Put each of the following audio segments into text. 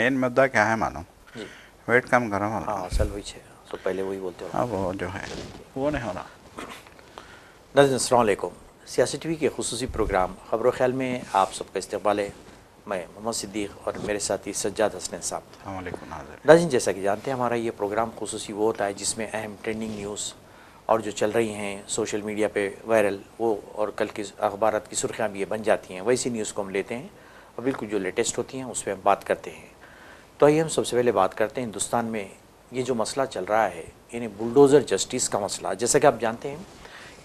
Main मुद्दा क्या है मालूम? जी वेट कम करो। हाँ असल वही है, तो पहले वही बोलते हो। अब वो जो है वो नहीं हो रहा। नाज़रीन अस्सलाम वालेकुम। सियासी टीवी के खुसूसी प्रोग्राम ख़बर ख्याल में आप सबका इस्तकबाल है। मैं मोहम्मद सिद्दीक़ और मेरे साथी सज्जाद हसनैन साहब। अस्सलामुअलैकुम नाज़रीन। नाज़रीन जैसा कि जानते हैं हमारा ये प्रोग्राम खुसूसी वो होता है जिसमें अहम ट्रेंडिंग न्यूज़ और जो चल रही हैं सोशल मीडिया पे वायरल वो और कल की अखबारात की सुर्खियाँ भी ये बन जाती हैं, वैसी न्यूज़ को हम लेते हैं और बिल्कुल जो लेटेस्ट होती हैं उस पर हम बात करते हैं। तो आइए हम सबसे पहले बात करते हैं हिंदुस्तान में ये जो मसला चल रहा है यानी बुलडोज़र जस्टिस का मसला। जैसा कि आप जानते हैं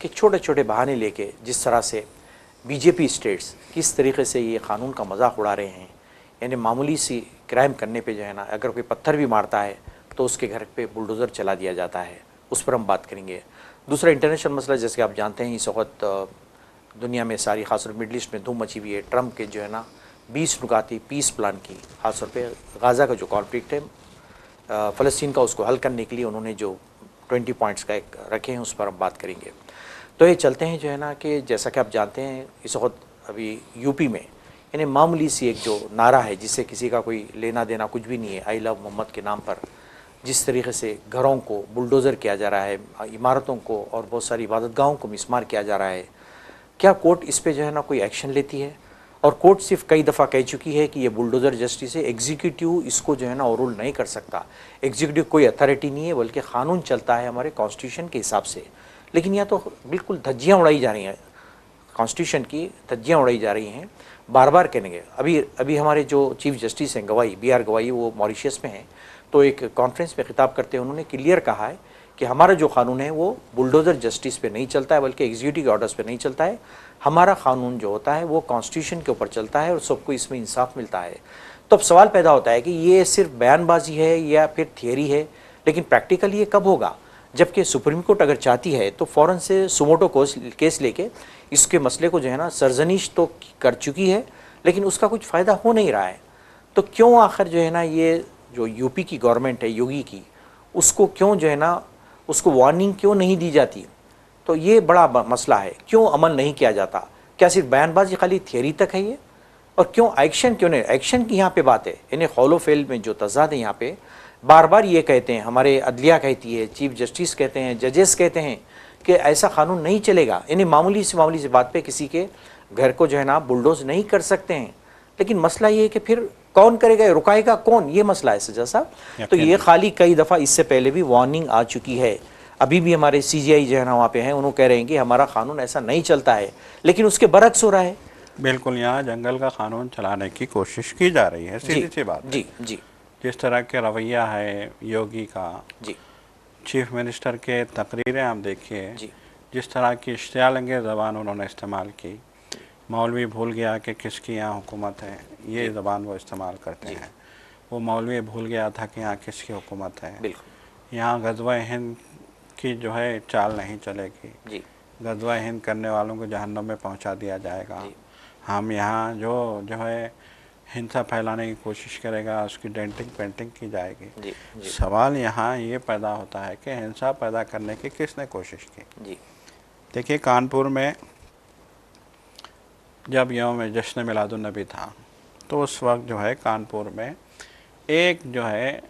कि छोटे छोटे बहाने लेके जिस तरह से बीजेपी स्टेट्स किस तरीके से ये क़ानून का मजाक उड़ा रहे हैं, यानी मामूली सी क्राइम करने पे जो है ना, अगर कोई पत्थर भी मारता है तो उसके घर पे बुलडोज़र चला दिया जाता है, उस पर हम बात करेंगे। दूसरा इंटरनेशनल मसला, जैसे कि आप जानते हैं इस वक्त दुनिया में सारी खासतौर मिडल ईस्ट में धूम मची हुई है। ट्रम्प के जो है ना 20 नुकाती पीस प्लान की, खासतौर पे गाज़ा का जो कॉन्फ्लिक्ट है फ़लस्तीन का, उसको हल करने के लिए उन्होंने जो 20 पॉइंट्स का एक रखे हैं उस पर हम बात करेंगे। तो ये चलते हैं जो है ना कि जैसा कि आप जानते हैं इस वक्त अभी यूपी में यानी मामूली सी एक जो नारा है जिससे किसी का कोई लेना देना कुछ भी नहीं है, आई लव मोहम्मद के नाम पर जिस तरीके से घरों को बुलडोज़र किया जा रहा है, इमारतों को और बहुत सारी इबादतगाहों को मिसमार किया जा रहा है, क्या कोर्ट इस पे जो है ना कोई एक्शन लेती है? और कोर्ट सिर्फ कई दफ़ा कह चुकी है कि ये बुलडोज़र जस्टिस है, एग्जीक्यूटिव इसको जो है ना ओवररूल नहीं कर सकता। एग्जीक्यूटिव कोई अथॉरिटी नहीं है बल्कि क़ानून चलता है हमारे कॉन्स्टिट्यूशन के हिसाब से। लेकिन यह तो बिल्कुल धज्जियाँ उड़ाई जा रही हैं, कॉन्स्टिट्यूशन की धज्जियाँ उड़ाई जा रही हैं बार बार कहेंगे। अभी हमारे जो चीफ जस्टिस हैं गवाई BR गवाई, वो मॉरिशस में हैं, तो एक कॉन्फ्रेंस में खिताब करते हुए उन्होंने क्लियर कहा है कि हमारा जो कानून है वो बुलडोज़र जस्टिस पे नहीं चलता है बल्कि एग्जीक्यूटिव ऑर्डर्स पे नहीं चलता है। हमारा कानून जो होता है वो कॉन्स्टिट्यूशन के ऊपर चलता है और सबको इसमें इंसाफ मिलता है। तो अब सवाल पैदा होता है कि ये सिर्फ बयानबाजी है या फिर थियरी है, लेकिन प्रैक्टिकली ये कब होगा? जबकि सुप्रीम कोर्ट अगर चाहती है तो फ़ौरन से सुमोटो केस लेके इसके मसले को जो है ना सरजनीश तो कर चुकी है, लेकिन उसका कुछ फ़ायदा हो नहीं रहा है। तो क्यों आखिर जो है ना ये जो यूपी की गवर्नमेंट है योगी की, उसको क्यों जो है ना उसको वार्निंग क्यों नहीं दी जाती? तो ये बड़ा मसला है, क्यों अमल नहीं किया जाता? क्या सिर्फ बयानबाजी खाली थियरी तक है ये? और क्यों एक्शन क्यों नहीं? एक्शन की यहाँ पे बात है, यानी खौलो फेल में जो तजाद है यहाँ पे बार बार ये कहते हैं, हमारे अदलिया कहती है, चीफ जस्टिस कहते हैं, जजेस कहते हैं कि ऐसा कानून नहीं चलेगा, यानी मामूली से बात पे किसी के घर को जो है ना बुलडोज नहीं कर सकते हैं। लेकिन मसला ये है कि फिर कौन करेगा, रुकाएगा कौन, ये मसला है सज्जा साहब। तो ये खाली कई दफ़ा इससे पहले भी वार्निंग आ चुकी है। अभी भी हमारे CGI जो है ना वहाँ पे हैं, उन्होंने कह रहे हैं कि हमारा कानून ऐसा नहीं चलता है, लेकिन उसके बरक्स हो रहा है। बिल्कुल, यहाँ जंगल का कानून चलाने की कोशिश की जा रही है, सीधी सी बात है। जी जी। जिस तरह के रवैया है योगी का, जी चीफ मिनिस्टर के तकरीरें आप देखिए, जी जिस तरह की इश्तियाल-अंगेज़ ज़बान उन्होंने इस्तेमाल की, मौलवी भूल गया कि किसकी यहाँ हुकूमत है, ये ज़बान वो इस्तेमाल करते हैं। वो मौलवी भूल गया था कि यहाँ किसकी हुकूमत है। यहाँ ग़ज़वा हिंद की जो है चाल नहीं चलेगी, ग़ज़वा हिंद करने वालों को जहन्नम में पहुँचा दिया जाएगा। हम यहाँ जो है हिंसा फैलाने की कोशिश करेगा उसकी डेंटिंग पेंटिंग की जाएगी। सवाल यहाँ ये पैदा होता है कि हिंसा पैदा करने की किसने कोशिश की? देखिए, कानपुर में जब यौम जश्न मिलादुन नबी था तो उस वक्त जो है कानपुर में एक जो है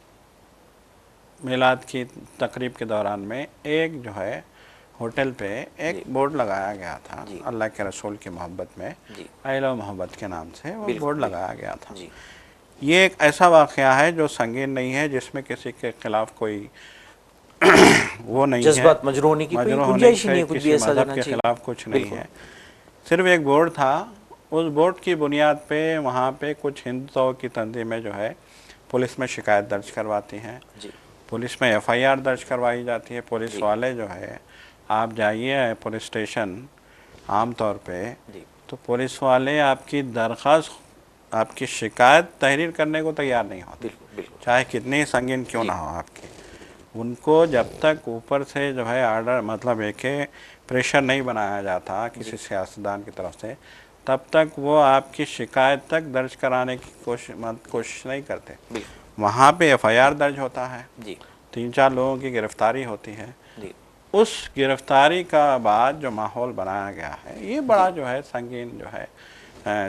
मिलाद की तकरीब के दौरान में एक जो है होटल पे एक बोर्ड लगाया गया था, अल्लाह के रसूल की मोहब्बत में, आई लव मोहब्बत के नाम से वो बोर्ड लगाया गया था। ये एक ऐसा वाक़या है जो संगीन नहीं है, जिसमें किसी के खिलाफ कोई वो नहीं है, जज्बात मजरूह होने की कोई गुंजाइश नहीं है, कुछ भी ऐसा मज़हब के खिलाफ कुछ नहीं है, सिर्फ एक बोर्ड था। उस बोर्ड की बुनियाद पे वहाँ पे कुछ हिंदुओं की तंजीमें जो है पुलिस में शिकायत दर्ज करवाती हैं, पुलिस में FIR दर्ज करवाई जाती है। पुलिस वाले जो है, आप जाइए पुलिस स्टेशन आम तौर पे, तो पुलिस वाले आपकी दरख्वास्त, आपकी शिकायत तहरीर करने को तैयार नहीं होते, चाहे कितनी संगीन क्यों ना हो आपकी। उनको जब तक ऊपर से जो है आर्डर, मतलब एक प्रेशर नहीं बनाया जाता किसी सियासतदान की तरफ से, तब तक वो आपकी शिकायत तक दर्ज कराने की कोशिश नहीं करते। वहाँ पे FIR दर्ज होता है, 3-4 लोगों की गिरफ्तारी होती है। उस गिरफ्तारी का बाद जो माहौल बनाया गया है, ये बड़ा जो है संगीन जो है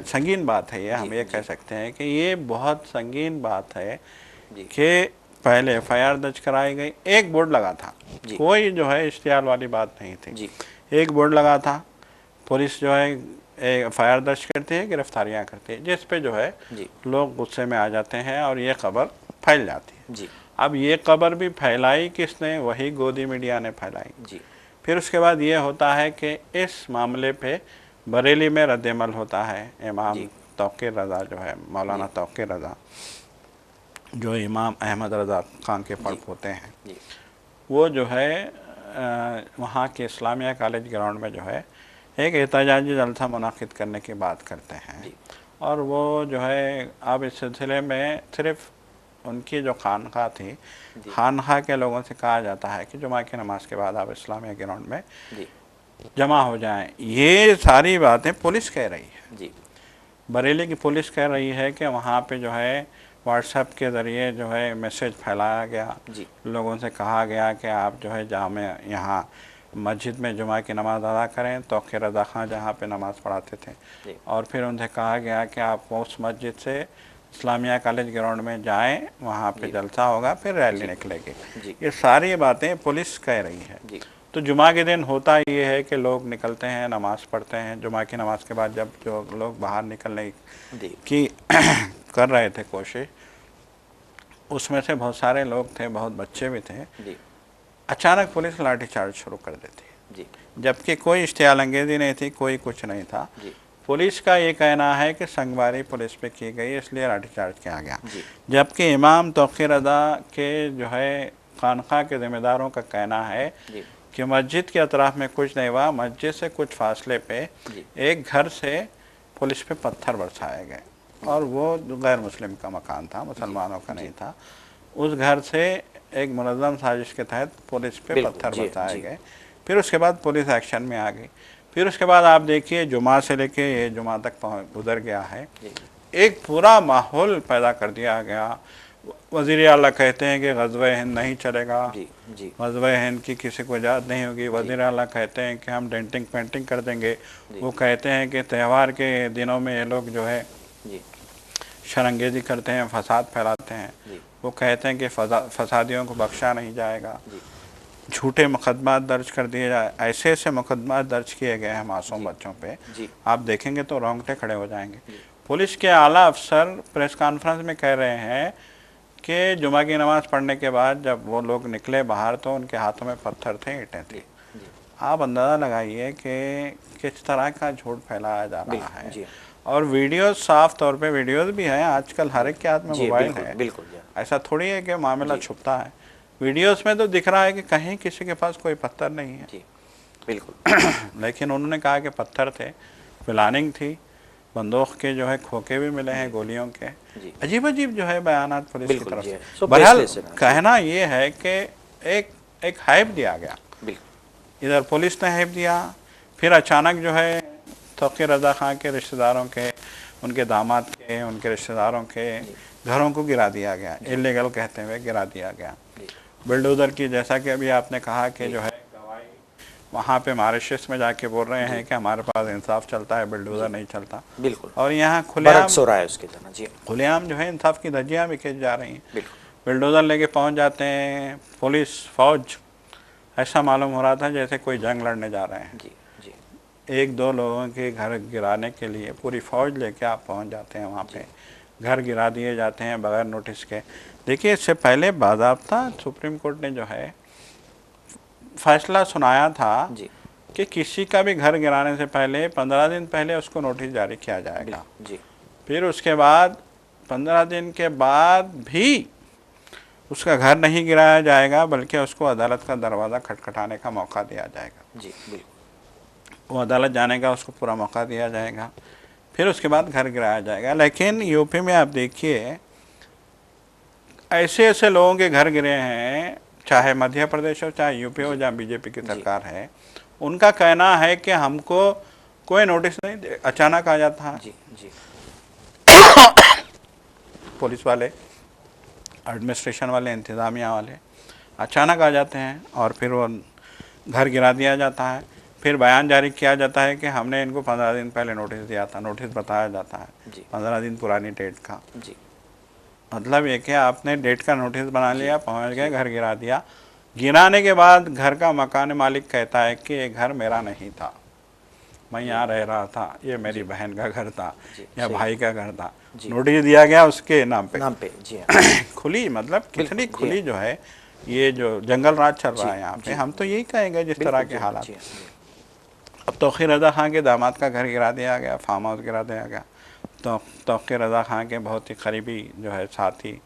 संगीन बात है ये, हम ये कह सकते हैं कि ये बहुत संगीन बात है कि पहले FIR दर्ज कराई गई, एक बोर्ड लगा था, कोई जो है इश्तिहार वाली बात नहीं थी, एक बोर्ड लगा था, पुलिस जो है FIR दर्ज करती है, गिरफ्तारियां करती है, जिस पे जो है लोग गुस्से में आ जाते हैं और ये खबर फैल जाती है। अब ये खबर भी फैलाई किसने? वही गोदी मीडिया ने फैलाई। फिर उसके बाद ये होता है कि इस मामले पे बरेली में रद्दमल होता है। इमाम तौक़ीर रज़ा जो है, मौलाना तौक़ीर रज़ा जो इमाम अहमद रज़ा खान के पड़प होते हैं, वो जो है वहाँ के इस्लामिया कॉलेज ग्राउंड में जो है एक एहतजाजी जलसा मुनाकिद करने की बात करते हैं। और वो जो है अब इस सिलसिले में सिर्फ उनकी जो खानखा थी, खानखा के लोगों से कहा जाता है कि जुमा की नमाज के बाद आप इस्लामिया ग्राउंड में जमा हो जाएं। ये सारी बातें पुलिस कह रही है, बरेली की पुलिस कह रही है कि वहाँ पे जो है व्हाट्सएप के ज़रिए जो है मैसेज फैलाया गया, लोगों से कहा गया कि आप जो है जामे यहाँ मस्जिद में जुमा की नमाज़ अदा करें। तौक़ीर रज़ा खां जहाँ पे नमाज़ पढ़ाते थे, और फिर उनसे कहा गया कि आप उस मस्जिद से इस्लामिया कॉलेज ग्राउंड में जाएं, वहाँ पे जलसा होगा, फिर रैली निकलेगी। ये सारी बातें पुलिस कह रही है। तो जुमा के दिन होता ये है कि लोग निकलते हैं, नमाज़ पढ़ते हैं। जुमा की नमाज़ के बाद जब जो लोग बाहर निकलने की कर रहे थे कोशिश, उसमें से बहुत सारे लोग थे, बहुत बच्चे भी थे। अचानक पुलिस लाठीचार्ज शुरू कर देती है, जबकि कोई इश्तियाल अंगेज़ी नहीं थी, कोई कुछ नहीं था। पुलिस का ये कहना है कि संगवारी पुलिस पे की गई, इसलिए लाठीचार्ज किया गया। जबकि इमाम तौक़ीर रज़ा के जो है खानखा के ज़िम्मेदारों का कहना है कि मस्जिद के अतराफ़ में कुछ नहीं हुआ, मस्जिद से कुछ फासले पे एक घर से पुलिस पे पत्थर बरसाए गए, और वो गैर मुस्लिम का मकान था, मुसलमानों का नहीं था। उस घर से एक मुनज़्ज़म साजिश के तहत पुलिस पे पत्थर बरसाए गए। फिर उसके बाद पुलिस एक्शन में आ गई। फिर उसके बाद आप देखिए जुमा से लेके ये जुमा तक गुजर गया है, एक पूरा माहौल पैदा कर दिया गया। वज़ीर आला कहते हैं कि ग़ज़वे हिंद नहीं चलेगा, ग़ज़वे हिंद की किसी को इजाज़त नहीं होगी। वज़ीर आला कहते हैं कि हम डेंटिंग पेंटिंग कर देंगे। वो कहते हैं कि त्यौहार के दिनों में ये लोग जो है शरंगेज़ी करते हैं, फसाद फैलाते हैं। वो कहते हैं कि फसादियों को बख्शा नहीं जाएगा। झूठे मुकदमात दर्ज कर दिए जाए, ऐसे ऐसे मुकदमात दर्ज किए गए हैं मासूम बच्चों पे, आप देखेंगे तो रोंगटे खड़े हो जाएंगे। पुलिस के आला अफसर प्रेस कॉन्फ्रेंस में कह रहे हैं कि जुमा की नमाज़ पढ़ने के बाद जब वो लोग निकले बाहर तो उनके हाथों में पत्थर थे, ईंटें थी। आप अंदाज़ा लगाइए कि किस तरह का झूठ फैलाया जा रहा है। और वीडियोस, साफ तौर पे वीडियोस भी हैं, आजकल हर एक के हाथ में मोबाइल है, ऐसा थोड़ी है कि मामला छुपता है। वीडियोस में तो दिख रहा है कि कहीं किसी के पास कोई पत्थर नहीं है, बिल्कुल लेकिन उन्होंने कहा कि पत्थर थे, प्लानिंग थी, बंदूक के जो है खोखे भी मिले हैं, गोलियों के। अजीब अजीब जो है बयानात पुलिस की तरफ से। बहरहाल कहना ये है कि एक हाइप दिया गया, इधर पुलिस ने हाइप दिया, फिर अचानक जो है तौक़ीर रज़ा खां के रिश्तेदारों के, उनके दामाद के, उनके रिश्तेदारों के घरों को गिरा दिया गया, इलीगल कहते हुए गिरा दिया गया। बुलडोज़र की, जैसा कि अभी आपने कहा कि जो है गवाही वहाँ पे मॉरिशस में जाके बोल रहे हैं कि हमारे पास इंसाफ चलता है, बुलडोज़र नहीं चलता। बिल्कुल। और यहाँ खुलेआम खुलेआम जो है इंसाफ की धज्जियाँ भी खींच जा रही हैं। बुलडोज़र लेके पहुँच जाते हैं, पुलिस फौज, ऐसा मालूम हो रहा था जैसे कोई जंग लड़ने जा रहे हैं। एक दो लोगों के घर गिराने के लिए पूरी फ़ौज लेके आप पहुंच जाते हैं, वहाँ पे घर गिरा दिए जाते हैं बगैर नोटिस के। देखिए, इससे पहले बाज़ाब्ता सुप्रीम कोर्ट ने जो है फैसला सुनाया था कि किसी का भी घर गिराने से पहले 15 दिन पहले उसको नोटिस जारी किया जाएगा। फिर उसके बाद 15 दिन के बाद भी उसका घर नहीं गिराया जाएगा, बल्कि उसको अदालत का दरवाज़ा खटखटाने का मौका दिया जाएगा। वो अदालत जाने का उसको पूरा मौका दिया जाएगा, फिर उसके बाद घर गिराया जाएगा। लेकिन यूपी में आप देखिए, ऐसे ऐसे लोगों के घर गिरे हैं, चाहे मध्य प्रदेश हो, चाहे यूपी हो, जहाँ बीजेपी की सरकार है, उनका कहना है कि हमको कोई नोटिस नहीं, अचानक आ जाता है। पुलिस वाले, एडमिनिस्ट्रेशन वाले, इंतज़ामिया वाले अचानक आ जाते हैं और फिर वो घर गिरा दिया जाता है। फिर बयान जारी किया जाता है कि हमने इनको 15 दिन पहले नोटिस दिया था, नोटिस बताया जाता है जी 15 दिन पुरानी डेट का। जी मतलब ये कि आपने डेट का नोटिस बना लिया, पहुंच गए, जी। घर गिरा दिया। गिराने के बाद घर का मकान मालिक कहता है कि ये घर मेरा नहीं था, मैं यहाँ रह रहा था, ये मेरी बहन का घर था जी, या सही। भाई का घर था। जी। नोटिस दिया गया उसके नाम पे। नाम पे, जी हाँ। खुली, मतलब कितनी बिल्कुल, जी खुली हाँ। जो है, ये जो जंगल राज चल जी रहा है यहाँ पे, जी हम तो यही कहेंगे जिस तरह बिल्कुल, के जी हाँ, हालात। जी हाँ, जी अब तौक़ीर रज़ा खान के दामाद का घर गिरा दिया गया, फार्म हाउस गिरा दिया गया। तो तौक़ीर रज़ा खान के बहुत ही करीबी जो है साथी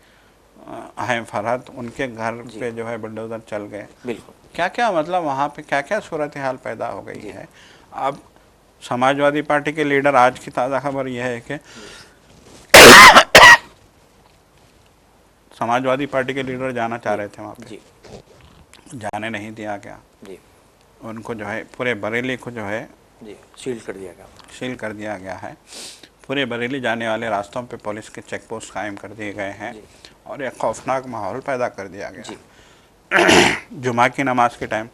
अहम फरहत, उनके घर जी। पे जो है बुलडोज़र चल गए। बिल्कुल। क्या क्या मतलब वहाँ पे क्या क्या सूरत हाल पैदा हो गई जी। है। अब समाजवादी पार्टी के लीडर, आज की ताज़ा खबर यह है कि समाजवादी पार्टी के लीडर जाना चाह रहे थे वहाँ पे, जी जाने नहीं दिया गया। जी उनको जो है पूरे बरेली को जो है जी सील कर दिया गया। सील कर दिया गया है। पूरे बरेली जाने वाले रास्तों पे पुलिस के चेक पोस्ट कायम कर दिए गए हैं जी और एक खौफनाक माहौल पैदा कर दिया गया जी है। जुमा की नमाज के टाइम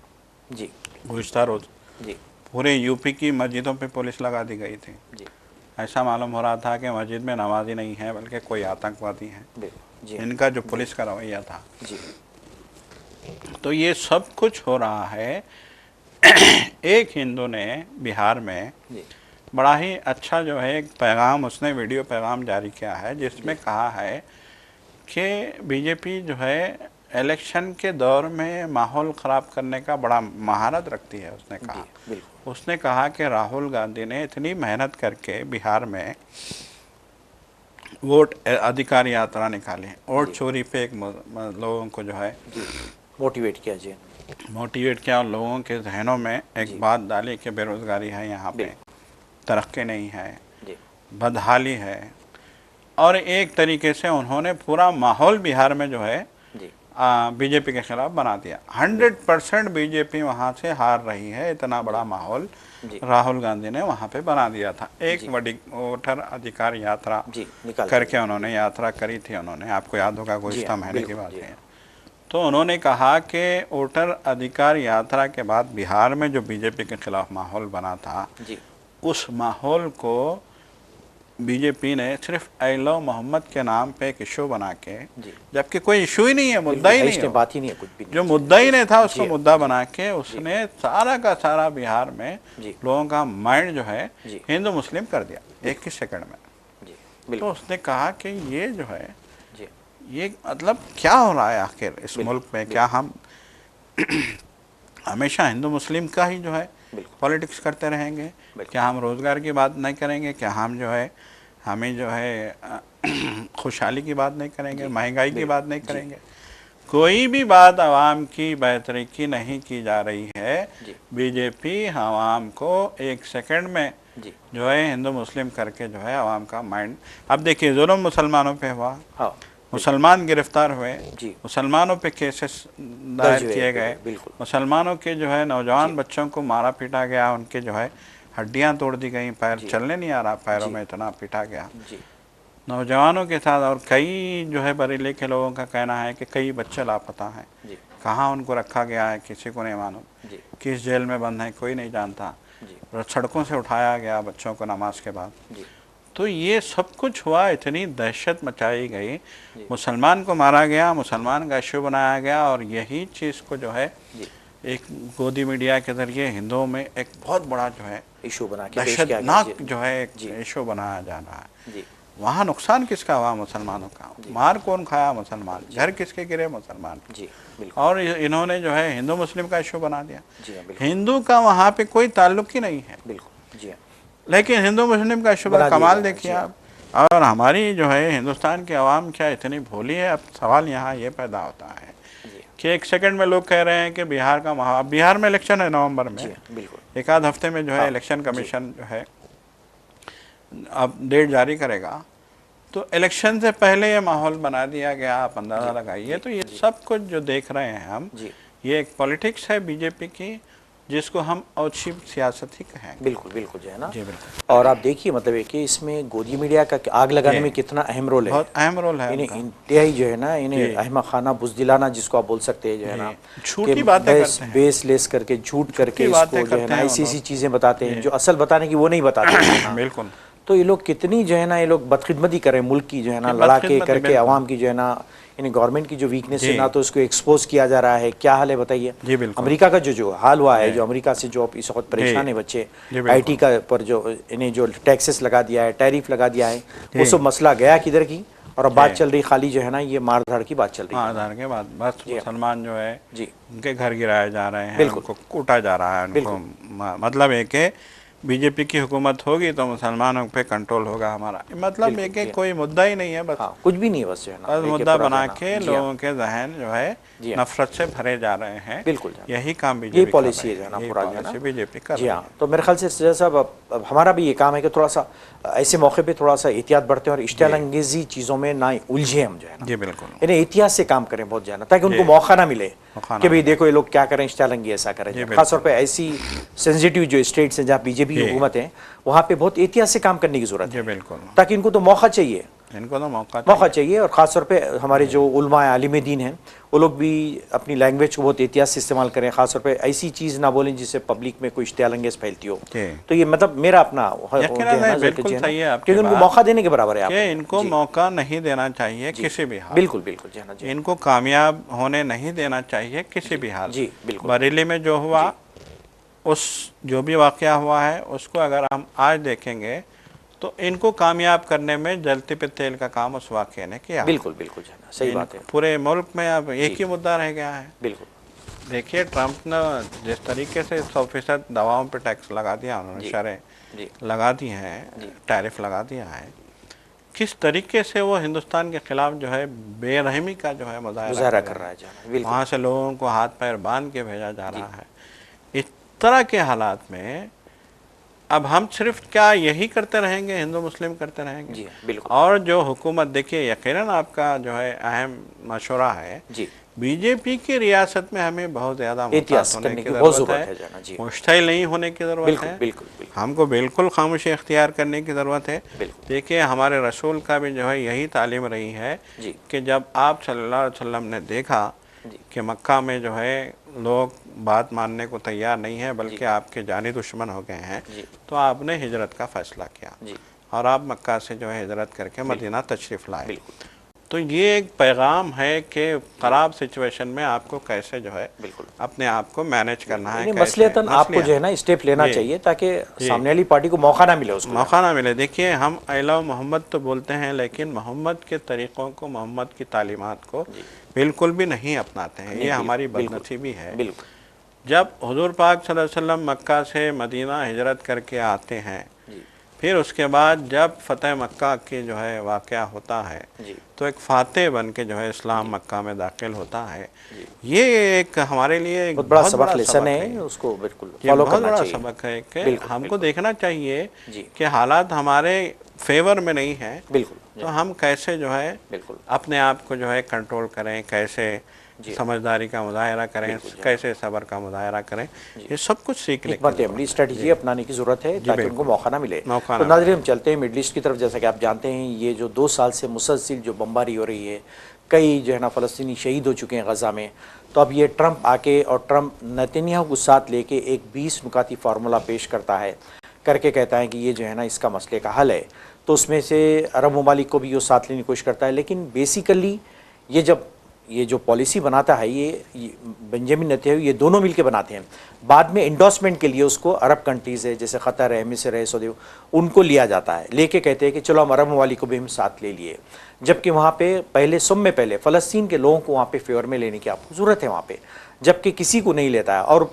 जी गुज़श्ता रोज़ जी पूरे यूपी की मस्जिदों पे पुलिस लगा दी गई थी। जी ऐसा मालूम हो रहा था कि मस्जिद में नमाजी नहीं है बल्कि कोई आतंकवादी है, बिल्कुल, जी हाँ, इनका जो पुलिस का रवैया था। जी तो ये सब कुछ हो रहा है। एक हिंदू ने बिहार में जी बड़ा ही अच्छा जो है एक पैगाम, उसने वीडियो पैगाम जारी किया है जिसमें कहा है कि बीजेपी जो है इलेक्शन के दौर में माहौल ख़राब करने का बड़ा महारत रखती है। उसने जी कहा, बिल्कुल, उसने कहा कि राहुल गांधी ने इतनी मेहनत करके बिहार में वोट अधिकार यात्रा निकाली, वोट जी चोरी पे एक लोगों को जो है जी मोटिवेट किया जी मोटिवेट किया और लोगों के जहनों में जी। एक बात डाली कि बेरोज़गारी है यहाँ पे, बिल्कुल, तरक्की नहीं है, जी बदहाली है। और एक तरीके से उन्होंने पूरा माहौल बिहार में जो है जी बीजेपी के खिलाफ बना दिया। 100% बीजेपी वहाँ से हार रही है, इतना बड़ा माहौल जी राहुल गांधी ने वहाँ पे बना दिया था। एक जी बड़ी वोटर अधिकार यात्रा जी निकाल करके दिया। उन्होंने यात्रा करी थी, उन्होंने, आपको याद होगा जी गुज़श्ता हाँ, महीने की बिल्कुल, बात जी है। तो उन्होंने कहा कि वोटर अधिकार यात्रा के बाद बिहार में जो बीजेपी के खिलाफ माहौल बना था, जी उस माहौल को बीजेपी ने सिर्फ आई लव मोहम्मद के नाम पे एक इशू बना के, जी जबकि कोई इशू ही नहीं है, मुद्दा ही नहीं इसने है, बात ही नहीं है कुछ भी नहीं। जो मुद्दा ही नहीं था उसको जी, मुद्दा बना के उसने सारा का सारा बिहार में जी लोगों का माइंड जो है जी हिंदू मुस्लिम कर दिया एक ही सेकंड में। जी तो बिल्कुल, उसने कहा कि ये जो है, जी ये मतलब क्या हो रहा है आखिर इस बिल्कुल, मुल्क में? क्या हम हमेशा हिंदू मुस्लिम का ही जो है बिल्कुल, पॉलिटिक्स करते रहेंगे? बिल्कुल। क्या हम रोज़गार की बात नहीं करेंगे? क्या हम जो है हमें जो है खुशहाली की बात नहीं करेंगे, जी, महंगाई की बिल्कुल, बात नहीं जी, करेंगे? कोई भी बात आवाम की बेहतरी की नहीं की जा रही है। जी, बीजेपी आवाम को एक सेकंड में जी, जो है हिंदू मुस्लिम करके जो है आवाम का माइंड, अब देखिए जुल्म मुसलमानों पे हुआ, हाँ, मुसलमान गिरफ्तार हुए, जी, मुसलमानों पे केसेस दर्ज दायर हुए, किए गए, बिल्कुल, मुसलमानों के जो है जी, नौजवान बच्चों को मारा पीटा गया, उनके जो है हड्डियां तोड़ दी गई, पैर जी, चलने नहीं आ रहा, पैरों जी, में इतना पीटा गया जी, नौजवानों के साथ। और कई जो है बरेली के लोगों का कहना है कि कई बच्चे लापता हैं, जी, कहाँ उनको रखा गया है किसी को नहीं मालूम, जी, किस जेल में बंद है कोई नहीं जानता, जी, और सड़कों से उठाया गया बच्चों को नमाज के बाद। जी, तो ये सब कुछ हुआ, इतनी दहशत मचाई गई, जी, मुसलमान को मारा गया, मुसलमान का इशू बनाया गया, और यही चीज़ को जो है जी, एक गोदी मीडिया के ज़रिए हिंदुओं में एक बहुत बड़ा जो है इशू बना के पेश किया गया। दहशतनाक जी, जो है एक जी, इशू बनाया जा रहा है। जी, वहाँ नुकसान किसका हुआ? मुसलमानों का। मार कौन खाया? मुसलमान। घर किसके गिरे? मुसलमान। जी, बिल्कुल, और इन्होंने जो है हिंदू मुस्लिम का इशू बना दिया। जी हाँ, बिल्कुल, हिंदू का वहाँ पे कोई ताल्लुक ही नहीं है, बिल्कुल, जी हाँ, लेकिन हिंदू मुस्लिम का इशू बना पर दिया कमाल गया है, देखिए जी आप। और हमारी जो है हिंदुस्तान की आवाम क्या इतनी भोली है? अब सवाल यहाँ ये पैदा होता है जी, कि एक सेकंड में लोग कह रहे हैं कि बिहार का माहौल, बिहार में इलेक्शन है नवंबर जी में, हाँ, बिल्कुल, एक आध हफ्ते में जो है हाँ, इलेक्शन जी, कमीशन जो है अब डेट जारी करेगा, तो इलेक्शन से पहले ये माहौल बना दिया गया, आप अंदाज़ा जी, लगाइए। जी, तो ये जी, सब कुछ जो देख रहे हैं हम, जी, ये एक पॉलिटिक्स है बीजेपी की, जिसको हम औचित्य सियासत ही कहेंगे। बिल्कुल बिल्कुल जो है ना जी बिल्कुल। और आप देखिए मतलब है कि इसमें गोदी मीडिया का आग लगाने में कितना अहम रोल है, बहुत अहम रोल है इन्हें उनका। इंतहाई जो है ना, इन्हें जी। अहमक खाना बुज़दिलाना जिसको आप बोल सकते हैं जो है ना, झूठी बातें करते हैं, बेसलेस करके झूठ करके झूठी बातें इसको जो है करते ना हैं ऐसी वो ऐसी लोग। चीज़ें बताते हैं जी। जो असल बताने की वो नहीं बताते जो है ना। बिल्कुल। तो ये लोग कितनी जो है ना, ये लोग बदखिदमती करें मुल्क की जो है ना, कि लड़ा के बदखिदमती करके बिल्कुल। आवाम की जो है ना, यानी गवर्नमेंट की जो वीकनेस है जी। ना तो उसको एक्सपोज किया जा रहा है। क्या हाल है बताइए। जी बिल्कुल। अमेरिका का जो हाल हुआ है, जी। जो अमेरिका से जो इस वक्त जी। परेशान है बच्चे, जी आईटी बिल्कुल। का पर जो इन्हें जो टैक्सेस लगा दिया है, टैरिफ लगा दिया है, वो जी। सब मसला गया किधर की, और अब बात जी। चल रही खाली जो है ना ये मारधाड़ की बात चल रही है ना। आधार के बाद बस जी हाँ। मुसलमान जो है जी उनके घर गिराए जा रहे हैं, बिल्कुल उनको कूटा जा रहा है, उनको बिल्कुल मतलब है कि बीजेपी की हुकूमत होगी तो मुसलमानों पे कंट्रोल होगा हमारा, मतलब है बिल्कुल। कि जी हाँ। कोई मुद्दा ही नहीं है, बस हाँ कुछ भी नहीं है बस जो है ना, बस एक मुद्दा पूरा जो है बना ना। के जी हाँ लोगों के जहन जो है जी हाँ नफरत से भरे जा रहे हैं। बिल्कुल जो है ना। यही काम यही बीजेपी कर पॉलिसी रही है जो है ना है, यही पूरा जो है ना। पॉलिसी बीजेपी कर जी रही हाँ है। तो मेरे ख्याल से सर साहब अब हमारा भी ये काम है कि थोड़ा सा ऐसे मौके पे थोड़ा सा एहतियात बरतें और इश्तियाल जी। अंगेजी चीज़ों में ना उलझे हम जो है ना, जी बिल्कुल। इन्हें एहतियात से काम करें बहुत जो है ना, ताकि उनको जी। मौका ना मिले मौका कि ना भाई मिले। देखो ये लोग क्या करें, इश्तियाल अंगी ऐसा करें। जी खासतौर बिल्कुल। पर ऐसी सेंसिटिव जो स्टेट्स हैं जहाँ बीजेपी की जी। हुकूमत है, वहाँ पे बहुत एहतियात से काम करने की ज़रूरत जी है, बिल्कुल। ताकि इनको तो मौका चाहिए, इनको तो मौका मौका चाहिए। चाहिए। और ख़ासतौर पे हमारे जो उलमा आलिम दीन हैं वो लोग भी अपनी लैंग्वेज को बहुत एहतियात से इस्तेमाल करें, ख़ासतौर पे ऐसी चीज़ ना बोलें जिससे पब्लिक में कोई इश्तियाल अंगेज़ फैलती हो। जी। तो ये मतलब मेरा अपना जो यकीनन है नहीं, ना बिल्कुल जो है ना, सही है आपकी क्योंकि उनको बात मौका देने के बराबर है आप कि इनको जी मौका नहीं देना चाहिए जी किसी भी हाल में। बिल्कुल बिल्कुल जी हाँ जी इनको कामयाब होने नहीं देना चाहिए किसी भी हाल जी में। बिल्कुल बरेली में जो हुआ, जी उस जो भी वाक़या हुआ है उसको अगर हम आज देखेंगे तो इनको कामयाब करने में जलते पे तेल का काम उस वाक़ये ने किया। बिल्कुल बिल्कुल जी हाँ सही बात है पूरे मुल्क में अब एक जी ही मुद्दा रह गया है। बिल्कुल देखिए ट्रंप ने जिस तरीके से 100% दवाओं पे टैक्स लगा दिया, उन्होंने जी शरें जी लगा दी हैं, टैरिफ लगा दिया है, किस तरीके से वो हिंदुस्तान के खिलाफ जो है बेरहमी का जो है मुजाहरा कर रहा है जाना बिल्कुल वहाँ से लोगों को हाथ पैर बांध के भेजा जा रहा है। इस तरह के हालात में अब हम सिर्फ क्या यही करते रहेंगे, हिंदू मुस्लिम करते रहेंगे? जी बिल्कुल और जो हुकूमत, देखिए यकीनन आपका जो है अहम मशवरा है, जी बीजेपी की रियासत में हमें बहुत ज़्यादा एहतियात मोहतात होने करने की की बहुत ज़रूरत ज़रूरत है, है जाना जी मुश्तइल नहीं होने की ज़रूरत बिल्कुल है, बिल्कुल बिल्कुल हमको बिल्कुल खामोशी इख्तियार करने की ज़रूरत है। बिल्कुल देखिए हमारे रसूल का भी जो है यही तालीम रही है जी कि जब आप सल्लल्लाहु अलैहि वसल्लम ने देखा जी कि मक्का में जो है लोग बात मानने को तैयार नहीं है, बल्कि जी आपके जानी दुश्मन हो गए हैं, जी तो आपने हिजरत का फ़ैसला किया जी और आप मक्का से जो है हिजरत करके मदीना तशरीफ़ लाए। बिल्कुल तो ये एक पैगाम है कि ख़राब सिचुएशन में आपको कैसे जो है बिल्कुल अपने आप को मैनेज करना है, यानी कैसे मसलियतन आपको जो है ना स्टेप लेना जी। चाहिए ताकि जी। सामने वाली पार्टी को मौका ना मिले उसको मौका ना मिले। देखिए हम अला मोहम्मद तो बोलते हैं, लेकिन मोहम्मद के तरीक़ों को, मोहम्मद की तालीमात को जी बिल्कुल भी नहीं अपनाते हैं। नहीं, ये हमारी बिल्कुल बदनसीबी है। बिल्कुल जब हुज़ूर पाक सल्लल्लाहु अलैहि वसल्लम मक्का से मदीना हिजरत करके आते हैं, जी फिर उसके बाद जब फ़तह मक्का के जो है वाक़या होता है, जी तो एक फ़ातह बन के जो है इस्लाम मक्का में दाखिल होता है। जी ये एक हमारे लिए एक बहुत बड़ा बहुत सबक बड़ा लेसन सबक है, है। उसको बिल्कुल ये फॉलो बहुत करना बड़ा चाहिए। सबक है कि बिल्कुल हमको बिल्कुल देखना चाहिए जी कि हालात हमारे फेवर में नहीं हैं, बिल्कुल तो हम कैसे जो है बिल्कुल अपने आप को जो है कंट्रोल करें, कैसे जी समझदारी का मुजाहरा करें, बिल्कुल जी कैसे सब्र का मुजाहरा करें, जी ये सब कुछ सीखने की हिकमत ज़रूरत अमली है। स्ट्रेटजी जी। अपनाने की ज़रूरत है जी ताकि उनको बिल्कुल। मौका ना मिले। मौका तो ना नाज़रीन मिले। हम चलते हैं मिडल ईस्ट की तरफ। जैसा कि आप जानते हैं ये जो 2 साल से मुसलसिल जो बमबारी हो रही है, कई जो है ना फ़लस्तीनी शहीद हो चुके हैं गज़ा में, तो अब ये ट्रंप आके और ट्रंप नेतन्याहू को साथ लेके एक 20 नुकाती फार्मूला पेश करता है, करके कहता है कि ये जो है ना इसका मसले का हल है। तो उसमें से अरब ममालिक को भी वो साथ लेने की कोशिश करता है, लेकिन बेसिकली ये जब ये जो पॉलिसी बनाता है ये बेंजामिन नेतन्याहू ये दोनों मिलकर बनाते हैं। बाद में इंडोर्समेंट के लिए उसको अरब कंट्रीज़ है जैसे क़तर है, मिस्र है, सऊदी, उनको लिया जाता है। लेके कहते हैं कि चलो हम अरब ममालिक को भी हम साथ ले लिए, जबकि वहाँ पे पहले में पहले फ़लस्तीन के लोगों को वहाँ पे फेवर में लेने की आपको ज़रूरत है वहाँ पे, जबकि किसी को नहीं लेता है और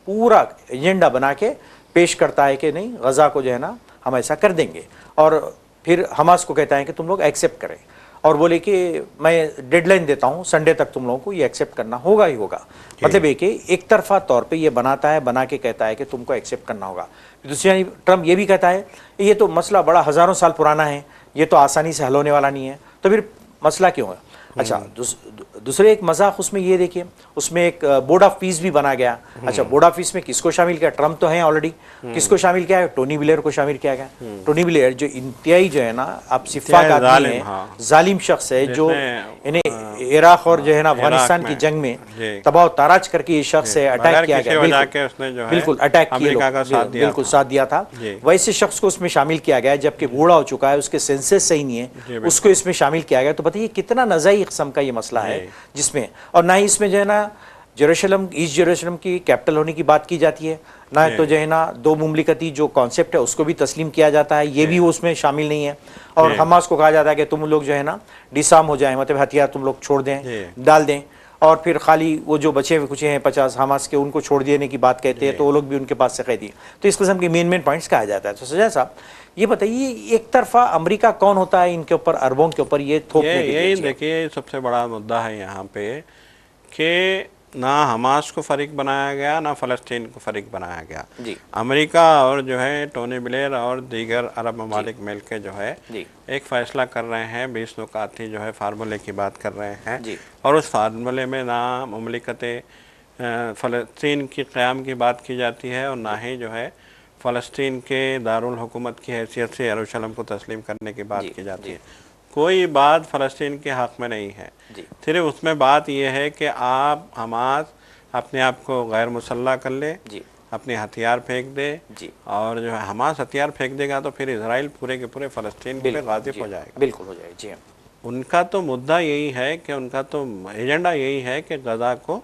पूरा एजेंडा बना के पेश करता है कि नहीं गज़ा को जो है ना हम ऐसा कर देंगे, और फिर हमास को कहता है कि तुम लोग एक्सेप्ट करें, और बोले कि मैं डेडलाइन देता हूँ संडे तक तुम लोगों को ये एक्सेप्ट करना होगा ही होगा। मतलब एक तरफा तौर पे ये बनाता है, बना के कहता है कि तुमको एक्सेप्ट करना होगा। दूसरी ट्रंप ये भी कहता है ये तो मसला बड़ा हज़ारों साल पुराना है, ये तो आसानी से हल होने वाला नहीं है, तो फिर मसला क्यों है? अच्छा दूसरे एक मजाक उसमें ये देखिए, उसमें एक बोर्ड ऑफ पीस भी बना गया। अच्छा, बोर्ड ऑफ पीस में किसको शामिल किया? ट्रम्प तो है ऑलरेडी, किसको शामिल किया है? टोनी ब्लेयर को शामिल किया गया। टोनी ब्लेयर जो इंतहाई जो है ना, आप सिफाक आदमी है, जालिम शख्स है, जो इन्हें इराक और जो है ना अफगानिस्तान की जंग में तबाह ताराज करके ये शख्स है अटैक किया गया, बिल्कुल अटैक किया, बिल्कुल साथ दिया था। वैसे शख्स को उसमें शामिल किया गया, जबकि बूढ़ा हो चुका है, उसके सेंसेस सही नहीं है, उसको इसमें शामिल किया गया। तो बताइए कितना नज़ाई किस्म का ये मसला है, जिसमें और ना ही इसमें जो है ना जेरूशलम, ईस्ट जेरूशलम की कैपिटल होने की बात की जाती है, ना तो जो है ना दो मुमलिकती जो कॉन्सेप्ट है उसको भी तस्लीम किया जाता है, ये भी उसमें शामिल नहीं है। और हमास को कहा जाता है कि तुम लोग जो है ना डिसाम हो जाए, मतलब हथियार तुम लोग छोड़ दें, डाल दें, और फिर खाली वो जो बचे हुए कुछ हैं 50 हमास के, उनको छोड़ देने की बात कहते हैं, तो वो लोग भी उनके पास से कैदी। तो इस किस्म के मेन पॉइंट्स कहा जाता है। तो सजा साहब ये बताइए, एक तरफा अमेरिका कौन होता है इनके ऊपर, अरबों के ऊपर ये थोपने के लिए? यही देखिए सबसे बड़ा मुद्दा है यहाँ पे कि ना हमास को फरीक बनाया गया, ना फ़लस्तीन को फरीक बनाया गया। अमेरिका और जो है टोनी ब्लेयर और दीगर अरब ममालिक मिल के जो है एक फ़ैसला कर रहे हैं, 20 नुकाती जो है फार्मूले की बात कर रहे हैं, और उस फार्मूले में ना मुमलिकत फ़लस्तीन की क़याम की बात की जाती है, और ना ही जो है फ़लस्तीन के दारुल हुकूमत की हैसियत से यरूशलेम को तस्लीम करने की बात की जाती है। कोई बात फ़लस्तीन के हक़ में नहीं है, सिर्फ उसमें बात यह है कि आप हमास अपने आप को गैर मुसल्लह कर ले, अपने हथियार फेंक दे, और जो है हमास हथियार फेंक देगा तो फिर इजराइल पूरे के पूरे फ़लस्तीन पे गाज़िब हो जाएगा। बिल्कुल हो जाएगा जी। उनका तो मुद्दा यही है कि उनका तो एजेंडा यही है कि गज़ा को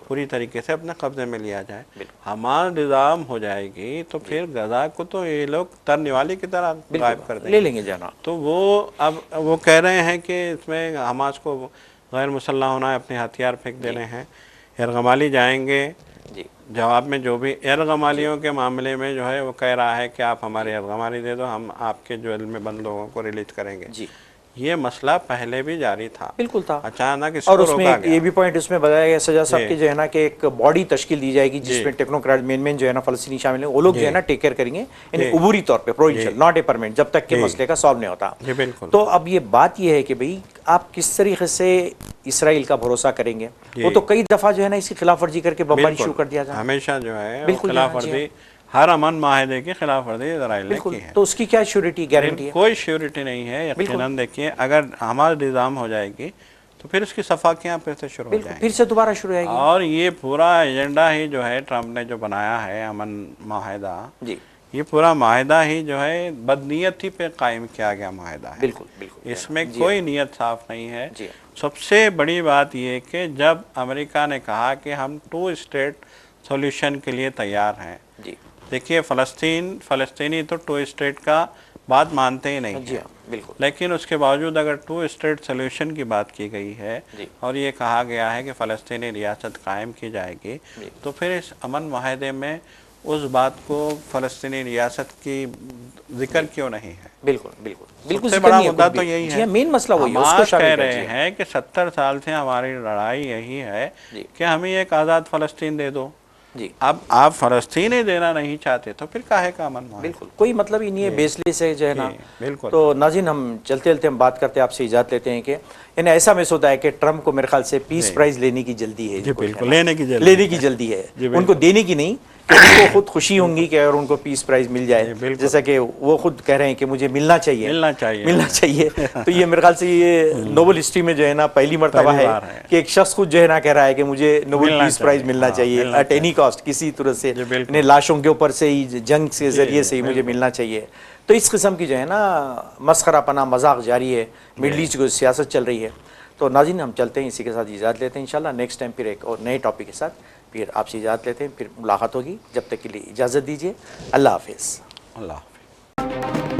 पूरी तरीके से अपने कब्जे में लिया जाए। हमास निज़ाम हो जाएगी तो फिर गज़ा को तो ये लोग तरनीवाली की तरह गायब कर देंगे, ले लेंगे जाना। तो वो अब वो कह रहे हैं कि इसमें हमास को गैर मुसल्लह होना है, अपने हथियार फेंक देने हैं, यरगमाली जाएंगे। जवाब में जो भी यरगमालियों के मामले में जो है वो कह रहा है कि आप हमारे यरगमाली दे दो, हम आपके जेल में बंद लोगों को रिलीज करेंगे। ये मसला पहले भी जारी था, बिल्कुल था, अचानक इसको और उसमें रोका गया। ये भी पॉइंट इसमें बताया गया सजा साहब की जो है ना कि एक बॉडी तश्कील दी जाएगी जिसमें टेक्नोक्रेट मेन जो है ना फ़लस्तीनी शामिल है, वो लोग जो है ना टेक केयर करेंगे, यानी उबूरी तौर पे प्रोविंशियल, नॉट ए परमानेंट, जब तक के मसले का सॉल्व नहीं होता। तो अब ये बात ये है कि भाई आप किस तरीके से इसराइल का भरोसा करेंगे? वो तो कई दफ़ा जो है ना इसकी खिलाफ वर्जी करके बमबारी शुरू कर दिया जाए, हमेशा जो है खिलाफ वर्जी, हर अमन माहिदे की खिलाफ वर्जी इजराइल ने की है। तो उसकी क्या श्योरिटी, गारंटी है? कोई श्योरिटी नहीं है। यकीनन देखिए, अगर हमारा निज़ाम हो जाएगी तो फिर इसकी सफाकियाँ फिर से शुरू हो जाएंगी, फिर से दोबारा शुरू होगी। और ये पूरा एजेंडा ही जो है ट्रम्प ने जो बनाया है अमन माहिदा, ये पूरा माहिदा ही जो है बदनीयती पे कायम किया गया माहिदा है। बिल्कुल, इसमें कोई नीयत साफ नहीं है। सबसे बड़ी बात ये कि जब अमेरिका ने कहा कि हम 2 स्टेट सॉल्यूशन के लिए तैयार हैं, देखिए फ़लस्तीनी तो 2 स्टेट का बात मानते ही नहीं है, बिल्कुल, लेकिन उसके बावजूद अगर 2 स्टेट सोल्यूशन की बात की गई है और ये कहा गया है कि फ़लस्तीनी रियासत कायम की जाएगी, तो फिर इस अमन माहिदे में उस बात को फ़लस्तीनी रियासत की जिक्र क्यों नहीं है? बिल्कुल सबसे बड़ा मुद्दा तो यही है। मेन मसला वही है, उसको कह रहे हैं कि 70 साल से हमारी लड़ाई यही है कि हमें एक आज़ाद फ़लस्तीन दे दो। अब आप फ़लस्तीन ही देना नहीं चाहते तो फिर काहे का अमन माहिदा? बिल्कुल, कोई मतलब ही नहीं है बेसली से जो है ना। बिल्कुल। तो नाज़रीन, हम चलते हम बात करते आपसे इजाज़त लेते हैं कि इन्हें ऐसा महसूस होता है कि ट्रम्प को मेरे ख्याल से पीस प्राइज़ लेने की जल्दी है। बिल्कुल, लेने की जल्दी है, उनको देने की नहीं, कि उनको खुद खुशी होंगी कि अगर उनको पीस प्राइज़ मिल जाए, जैसा कि वो खुद कह रहे हैं कि मुझे मिलना चाहिए। तो ये मेरे ख्याल से ये नोबेल हिस्ट्री में जो है ना पहली मर्तबा है कि एक शख्स खुद जो है ना कह रहा है कि मुझे नोबेल पीस प्राइज़ मिलना चाहिए, एट एनी कॉस्ट, किसी तरह से, इन्हें लाशों के ऊपर से ही, जंग के ज़रिए से ही मुझे मिलना चाहिए। तो इस किस्म की जो है ना मस्खरापना, मजाक जारी है, मिडल ईस्ट की सियासत चल रही है। तो नाज़रीन, हम चलते हैं, इसी के साथ इजाज़त लेते हैं। इंशाल्लाह नेक्स्ट टाइम फिर एक और नए टॉपिक के साथ फिर आपसे इजाज़त लेते हैं, फिर मुलाकात होगी। जब तक के लिए इजाज़त दीजिए, अल्लाह हाफ़िज़। अल्लाह हाफ़िज़।